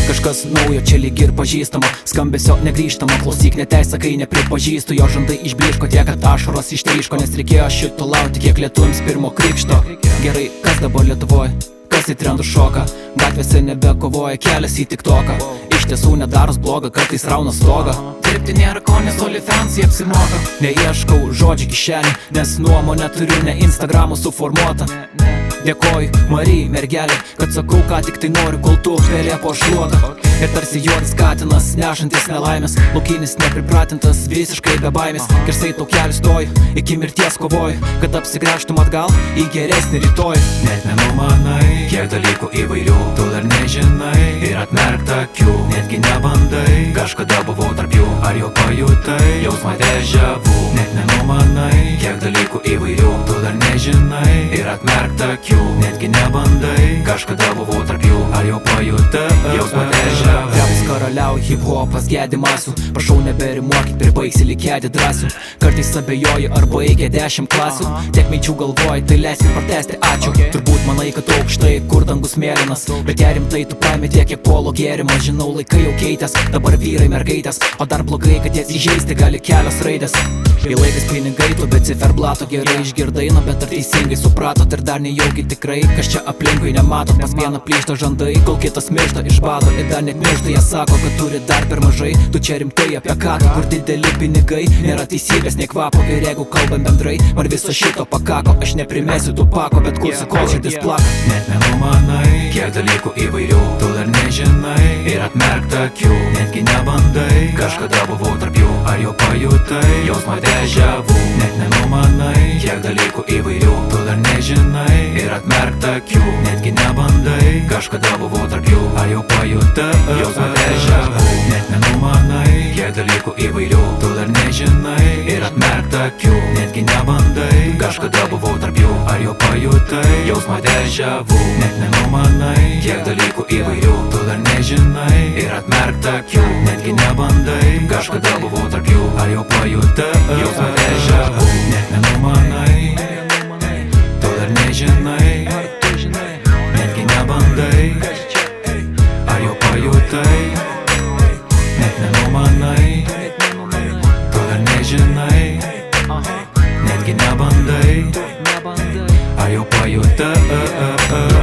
Kažkas naujo čia lyg ir pažįstama, skambesio negrįžtama, klausyk neteisa, kai nepripažįstu. Jo žandai išbliško tiek, kad ašaros ištryško, nes reikėjo šito laukti kiek lietuviams pirmo krikšto. Gerai, kas dabar Lietuvoj? Kas į trendų šoką? Gatvėse nebekovoja, kelias į tiktoką. Iš tiesų nedaros bloga, kartais rauna stogą. Dirbti nėra ko, nes OnlyFans'ai apsimoka. Neieškau žodžių kišenį, nes nuomonę turiu ne Instagram'u suformuota. Dėkoju Marijai, mergelė, kad sakau, ką tik tai noriu, kol tu pelė po šluotą. Ir tarsi juodas katinas, nešantis nelaimės, laukinis nepripratintas, visiškai be baimės. Kersai tau kelių stoju, iki mirties kovoju, kad apsigręžtum atgal į geresnį rytoj. Net nenumanai, kiek dalykų įvairių tu dar nežinai, ir atmerkta akių, netgi nebandai. Kažkada buvau tarp jų, ar jau pajutai jausmą deja vu? Net nenumanai, kiek dalykų įvairių tu dar nežinai, ir atmerkta akių, netgi nebandai. Kažkada buvau tarp jų, ar jau pajutai jausmą deja vu? Rapas karaliauja, hip-hopas gedi masių. Prašau neberimuokit, pribaigsi lyg kedi drąsių. Kartais abejoju, ar baigė 10 klasių. Tiek minčių galvoji, tai leiskit pratęsti, ačiū. Turbūt manai, kad aukštai, kur dangus mėlynas, bet jei rimtai tu paimi tiek, kiek polo gėrimas. Žinau, laikai jau keitės, dabar vyrai mergaitės, o dar blogai, kad jas įžeisti gali kelios raidės. Kai laikas pinigai, tu be ciferblato gerai išgirdai, na bet ar teisingai supratot, ir dar nejaugi tikrai, kas čia aplinkui nematot. Pas vieną plyšta žandai, kol kitas miršta iš bado, ir dar net miršta. Jie sako, kad turi dar per mažai. Tu čia rimtai apie ką, kur dideli pinigai, nėra teisybės, nei kvapo. Ir jeigu kalbam bendrai, man viso šito pakako. Aš neprimesiu tų pako, bet kursiu, kol širdis plaka. Net nenumanai, kiek dalykų įvairių tu dar nežinai, ir atmerkta akių, netgi nebandai. Kažkada buvau tarp jų, ar jau pajutai jausmą deja vu? Net nenumanai, kiek dalykų įvairių tu dar nežinai, ir atmerkta akių, netgi nebandai. Kažkada buvau tarp jų, ar jau pajutai jausmą deja vu? Net nenumanai, kiek dalykų įvairių tu dar nežinai, ir atmerkta akių, netgi nebandai. Kažkada buvau tarp jų, ar jau pajutai jausmą deja vu? Net nenumanai, kiek dalykų įvairių tu dar nežinai, ir atmerkta akių, netgi nebandai. Kažkada buvau tarp jų, ar jau pajutai jausmą deja vu? Net nenumanai, tu dar nežinai, netgi nebandai. Ar jau pajutai? Net nenumanai, tu dar nežinai, netgi nebandai. Ar jau pajutai?